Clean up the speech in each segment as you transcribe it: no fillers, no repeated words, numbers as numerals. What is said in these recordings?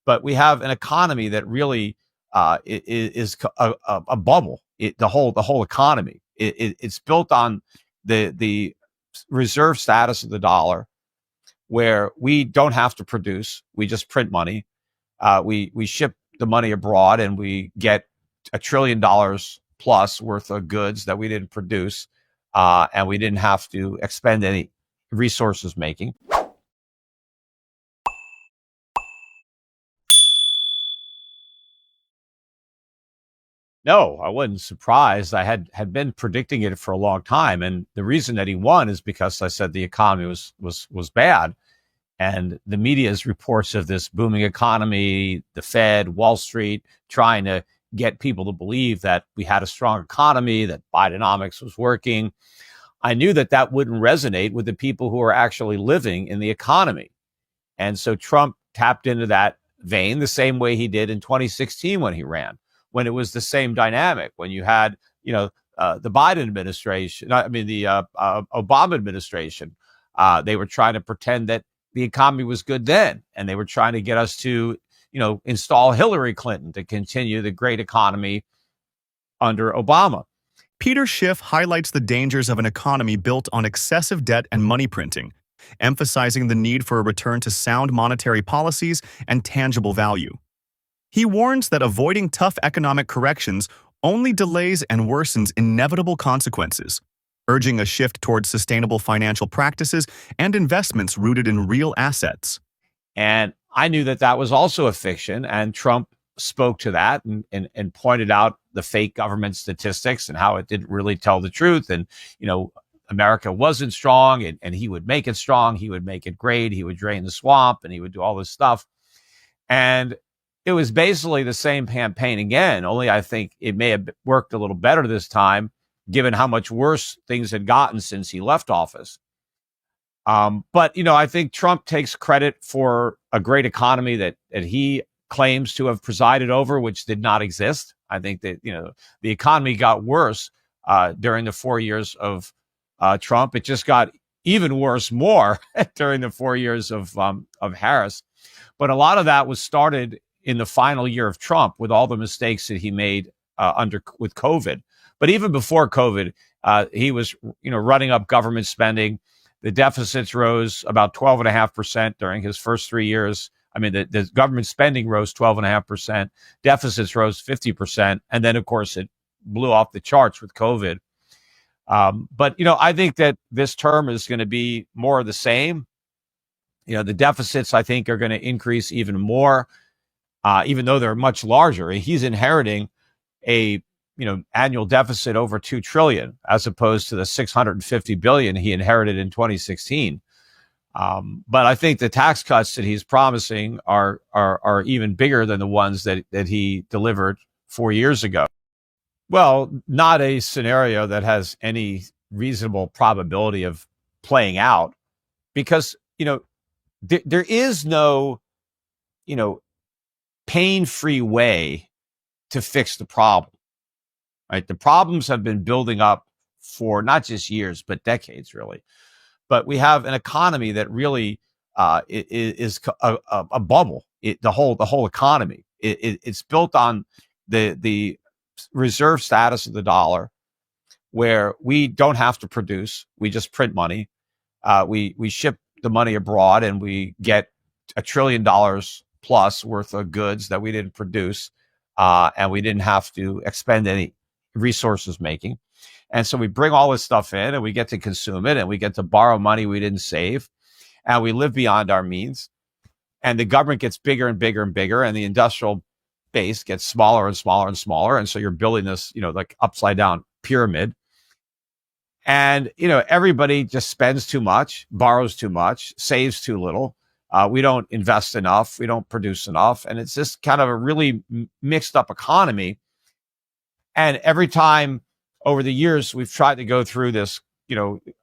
but we have an economy that really is a bubble. The whole economy. It's built on the reserve status of the dollar, where we don't have to produce; we just print money. We ship the money abroad, and we get $1 trillion plus worth of goods that we didn't produce, and we didn't have to expend any resources making. No, I wasn't surprised. I had been predicting it for a long time, and the reason that he won is because I said the economy was bad, and the media's reports of this booming economy, the Fed, Wall Street, trying to get people to believe that we had a strong economy, that Bidenomics was working. I knew that that wouldn't resonate with the people who are actually living in the economy. And so Trump tapped into that vein the same way he did in 2016 when he ran, when it was the same dynamic, when you had, the Biden administration, the Obama administration, they were trying to pretend that the economy was good then, and they were trying to get us to, install Hillary Clinton to continue the great economy under Obama. Peter Schiff highlights the dangers of an economy built on excessive debt and money printing, emphasizing the need for a return to sound monetary policies and tangible value. He warns that avoiding tough economic corrections only delays and worsens inevitable consequences, urging a shift towards sustainable financial practices and investments rooted in real assets. And I knew that that was also a fiction, and Trump spoke to that and pointed out the fake government statistics and how it didn't really tell the truth. And, America wasn't strong, and he would make it strong. He would make it great. He would drain the swamp, and he would do all this stuff. And it was basically the same campaign again, only I think it may have worked a little better this time, given how much worse things had gotten since he left office. But I think Trump takes credit for a great economy that he claims to have presided over, which did not exist. I think that, the economy got worse during the 4 years of Trump. It just got even worse more during the 4 years of Harris. But a lot of that was started in the final year of Trump with all the mistakes that he made with COVID. But even before COVID, he was, running up government spending. The deficits rose about 12.5% during his first 3 years. The government spending rose 12.5%. Deficits rose 50%. And then, of course, it blew off the charts with COVID. But I think that this term is going to be more of the same. The deficits, I think, are going to increase even more, even though they're much larger. He's inheriting a annual deficit over $2 trillion, as opposed to the $650 billion he inherited in 2016. But I think the tax cuts that he's promising are even bigger than the ones that he delivered 4 years ago. Well, not a scenario that has any reasonable probability of playing out, because, there is no, pain-free way to fix the problem, right? The problems have been building up for not just years, but decades, really. But we have an economy that really is a bubble. The whole economy. It's built on the reserve status of the dollar, where we don't have to produce; we just print money. We ship the money abroad, and we get $1 trillion plus worth of goods that we didn't produce, and we didn't have to expend any resources making. And so we bring all this stuff in, and we get to consume it, and we get to borrow money we didn't save, and we live beyond our means. And the government gets bigger and bigger and bigger, and the industrial base gets smaller and smaller and smaller. And so you're building this, like upside down pyramid. And, everybody just spends too much, borrows too much, saves too little. We don't invest enough. We don't produce enough. And it's just kind of a really mixed up economy. And every time over the years, we've tried to go through this,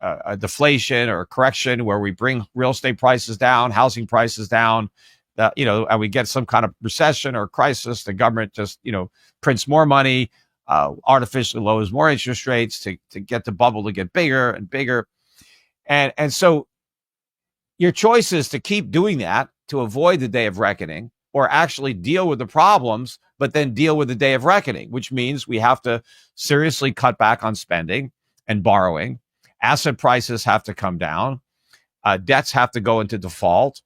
a deflation or a correction where we bring real estate prices down, housing prices down, and we get some kind of recession or crisis. The government just, prints more money, artificially lowers more interest rates to get the bubble to get bigger and bigger. And so your choice is to keep doing that to avoid the day of reckoning, or actually deal with the problems, but then deal with the day of reckoning, which means we have to seriously cut back on spending and borrowing. Asset prices have to come down. Debts have to go into default.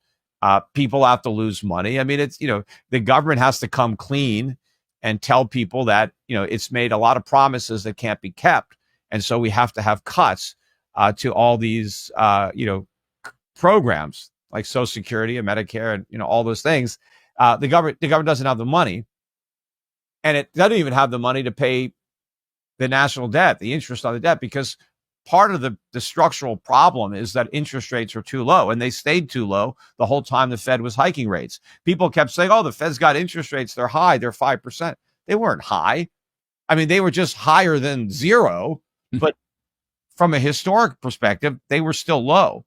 People have to lose money. I mean, it's, the government has to come clean and tell people that, it's made a lot of promises that can't be kept. And so we have to have cuts to all these, programs like Social Security and Medicare and, all those things. The government doesn't have the money, and it doesn't even have the money to pay the national debt, the interest on the debt, because part of the structural problem is that interest rates are too low, and they stayed too low the whole time the Fed was hiking rates. People kept saying, oh, the Fed's got interest rates. They're high. They're 5%. They weren't high. I mean, they were just higher than zero, but from a historic perspective, they were still low.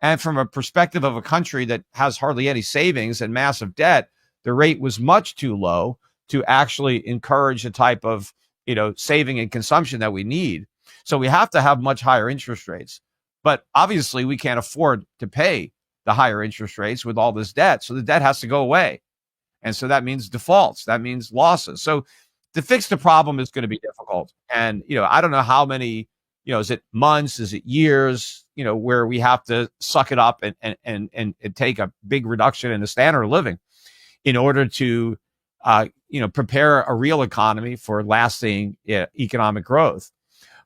And from a perspective of a country that has hardly any savings and massive debt, the rate was much too low to actually encourage the type of, saving and consumption that we need. So we have to have much higher interest rates. But obviously, we can't afford to pay the higher interest rates with all this debt. So the debt has to go away. And so that means defaults. That means losses. So to fix the problem is going to be difficult. And, I don't know how many, is it months? Is it years, where we have to suck it up and take a big reduction in the standard of living in order to, prepare a real economy for lasting economic growth.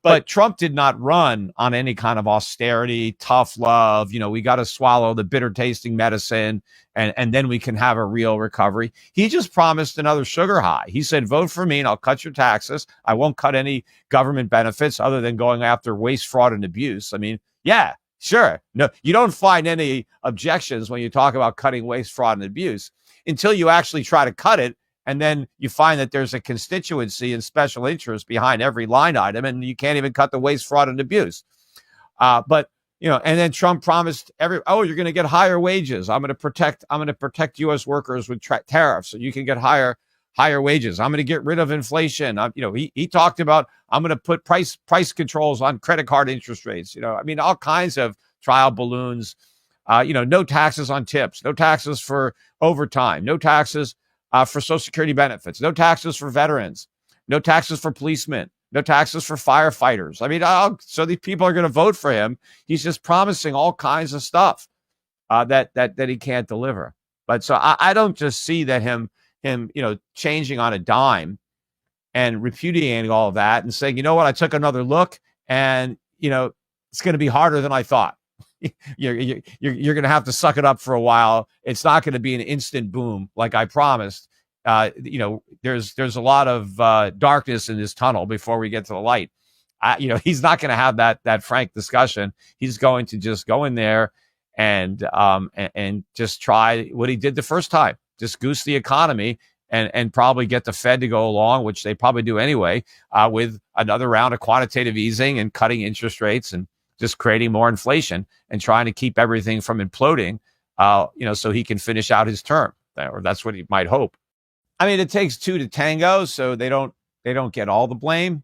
But Trump did not run on any kind of austerity, tough love. We got to swallow the bitter tasting medicine and then we can have a real recovery. He just promised another sugar high. He said, vote for me and I'll cut your taxes. I won't cut any government benefits other than going after waste, fraud, and abuse. I mean, yeah, sure. No, you don't find any objections when you talk about cutting waste, fraud, and abuse until you actually try to cut it. And then you find that there's a constituency and special interest behind every line item, and you can't even cut the waste, fraud, and abuse. But and then Trump promised you're going to get higher wages. I'm going to protect U.S. workers with tariffs, so you can get higher wages. I'm going to get rid of inflation. He talked about I'm going to put price controls on credit card interest rates. All kinds of trial balloons. No taxes on tips, no taxes for overtime, no taxes for Social Security benefits, no taxes for veterans, no taxes for policemen, no taxes for firefighters. So these people are going to vote for him. He's just promising all kinds of stuff that he can't deliver. But so I don't just see that him changing on a dime and repudiating all of that and saying, you know what, I took another look and it's going to be harder than I thought. You're going to have to suck it up for a while. It's not going to be an instant boom like I promised. There's a lot of darkness in this tunnel before we get to the light. He's not going to have that frank discussion. He's going to just go in there and just try what he did the first time, just goose the economy and probably get the Fed to go along, which they probably do anyway, with another round of quantitative easing and cutting interest rates and just creating more inflation and trying to keep everything from imploding, so he can finish out his term, or that's what he might hope. It takes two to tango, so they don't get all the blame.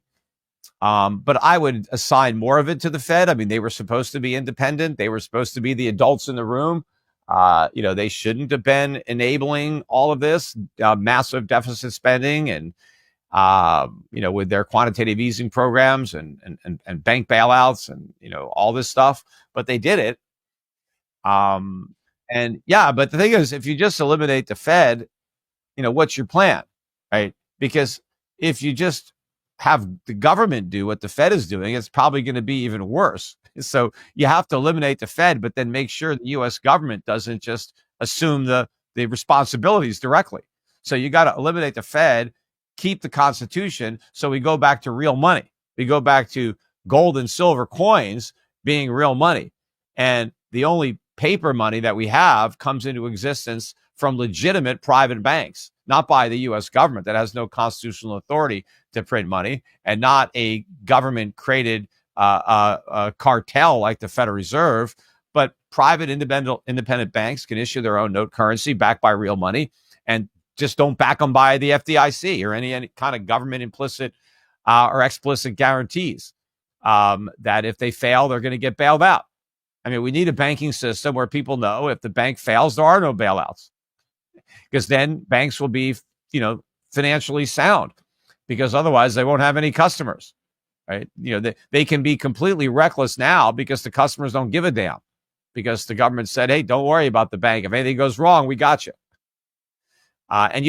But I would assign more of it to the Fed. They were supposed to be independent. They were supposed to be the adults in the room. They shouldn't have been enabling all of this massive deficit spending and with their quantitative easing programs and bank bailouts and, all this stuff, but they did it. But the thing is, if you just eliminate the Fed, what's your plan, right? Because if you just have the government do what the Fed is doing, it's probably going to be even worse. So you have to eliminate the Fed, but then make sure the U.S. government doesn't just assume the responsibilities directly. So you got to eliminate the Fed, keep the Constitution, so we go back to real money. We go back to gold and silver coins being real money. And the only paper money that we have comes into existence from legitimate private banks, not by the U.S. government that has no constitutional authority to print money, and not a government-created cartel like the Federal Reserve, but private independent banks can issue their own note currency backed by real money, and just don't back them by the FDIC or any kind of government implicit or explicit guarantees that if they fail, they're going to get bailed out. We need a banking system where people know if the bank fails, there are no bailouts. because then banks will be, financially sound, because otherwise they won't have any customers, right? They can be completely reckless now because the customers don't give a damn, because the government said, hey, don't worry about the bank. If anything goes wrong, we got you. And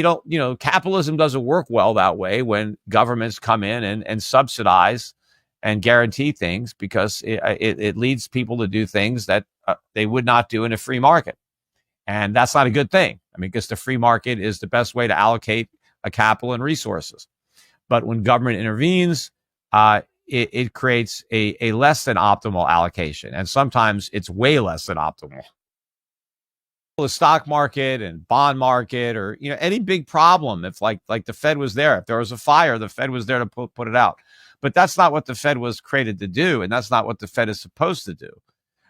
capitalism doesn't work well that way, when governments come in and subsidize and guarantee things, because it leads people to do things that they would not do in a free market. And that's not a good thing. I mean, because the free market is the best way to allocate a capital and resources. But when government intervenes, it creates a less than optimal allocation. And sometimes it's way less than optimal. The stock market and bond market, or any big problem, if like the Fed was there, if there was a fire, the Fed was there to put it out. But that's not what the Fed was created to do, and that's not what the Fed is supposed to do.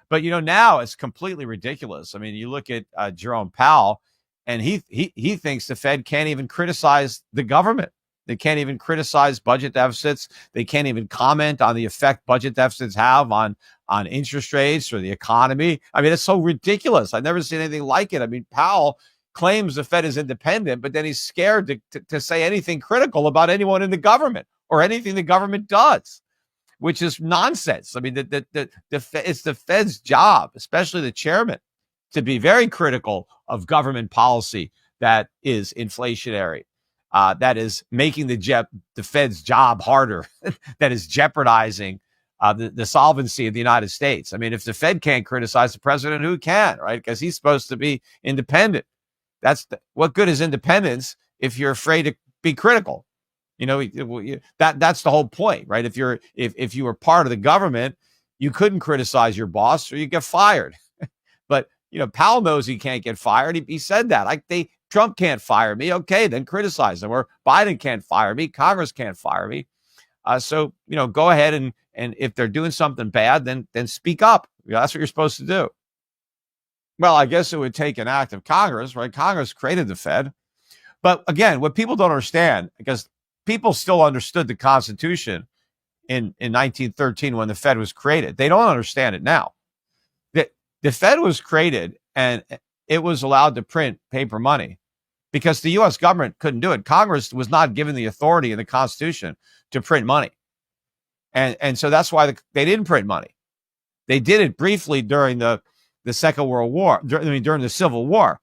But now it's completely ridiculous. I mean, you look at Jerome Powell, and he thinks the Fed can't even criticize the government. They can't even criticize budget deficits. They can't even comment on the effect budget deficits have on interest rates or the economy. I mean, it's so ridiculous. I've never seen anything like it. I mean, Powell claims the Fed is independent, but then he's scared to say anything critical about anyone in the government or anything the government does, which is nonsense. I mean, it's the Fed's job, especially the chairman, to be very critical of government policy that is inflationary, that is making the Fed's job harder, that is jeopardizing the solvency of the United States. I mean, if the Fed can't criticize the president, who can, right? Because he's supposed to be independent. What good is independence if you're afraid to be critical? That's the whole point, right? If you were part of the government, you couldn't criticize your boss or you get fired. But Powell knows he can't get fired. He said that. Trump can't fire me. Okay, then criticize him. Or Biden can't fire me. Congress can't fire me. So go ahead and if they're doing something bad, then speak up. That's what you're supposed to do. Well, I guess it would take an act of Congress, right? Congress created the Fed. But again, what people don't understand, because people still understood the Constitution in 1913 when the Fed was created. They don't understand it now. The Fed was created and it was allowed to print paper money because the U.S. government couldn't do it. Congress was not given the authority in the Constitution to print money. And so that's why they didn't print money. They did it briefly during the Second World War, during the Civil War,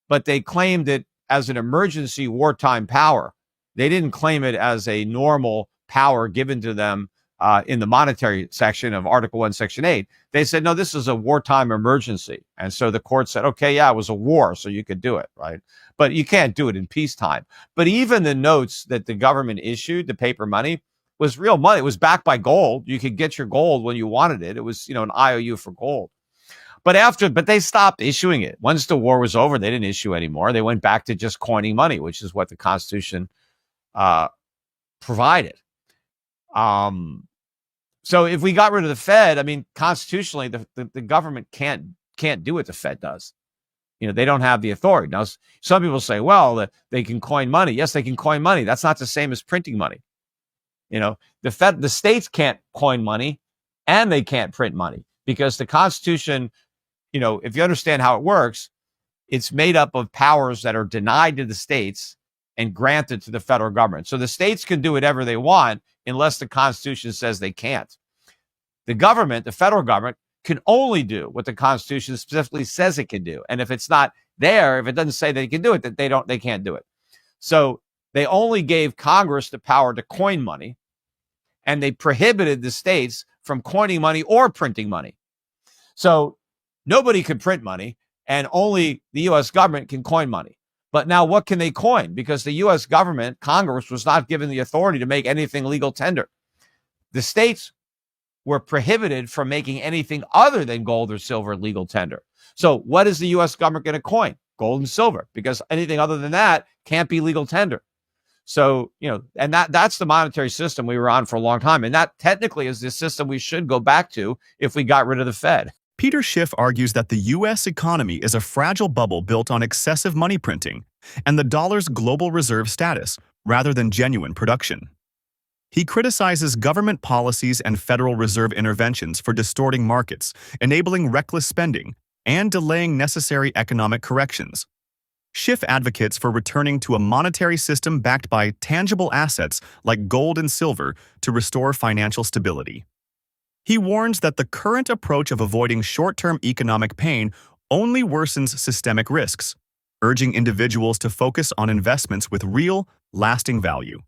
but they claimed it as an emergency wartime power. They didn't claim it as a normal power given to them in the monetary section of Article 1, Section 8. They said, no, this is a wartime emergency. And so the court said, okay, yeah, it was a war, so you could do it, right? But you can't do it in peacetime. But even the notes that the government issued, the paper money, was real money. It was backed by gold. You could get your gold when you wanted it. It was, an IOU for gold. But they stopped issuing it. Once the war was over, they didn't issue anymore. They went back to just coining money, which is what the Constitution provided. So if we got rid of the Fed, I mean, constitutionally, the government can't do what the Fed does. They don't have the authority. Now, some people say, well, they can coin money. Yes, they can coin money. That's not the same as printing money. The states can't coin money and they can't print money because the Constitution, if you understand how it works, it's made up of powers that are denied to the states and granted to the federal government. So the states can do whatever they want unless the Constitution says they can't. The government, the federal government, can only do what the Constitution specifically says it can do. And if it's not there, if it doesn't say they can do it, that they can't do it. So they only gave Congress the power to coin money, and they prohibited the states from coining money or printing money. So nobody can print money, and only the U.S. government can coin money. But now what can they coin? Because the U.S. government, Congress, was not given the authority to make anything legal tender. The states were prohibited from making anything other than gold or silver legal tender. So what is the U.S. government going to coin? Gold and silver, because anything other than that can't be legal tender. So, and that's the monetary system we were on for a long time. And that technically is the system we should go back to if we got rid of the Fed. Peter Schiff argues that the U.S. economy is a fragile bubble built on excessive money printing and the dollar's global reserve status, rather than genuine production. He criticizes government policies and Federal Reserve interventions for distorting markets, enabling reckless spending, and delaying necessary economic corrections. Schiff advocates for returning to a monetary system backed by tangible assets like gold and silver to restore financial stability. He warns that the current approach of avoiding short-term economic pain only worsens systemic risks, urging individuals to focus on investments with real, lasting value.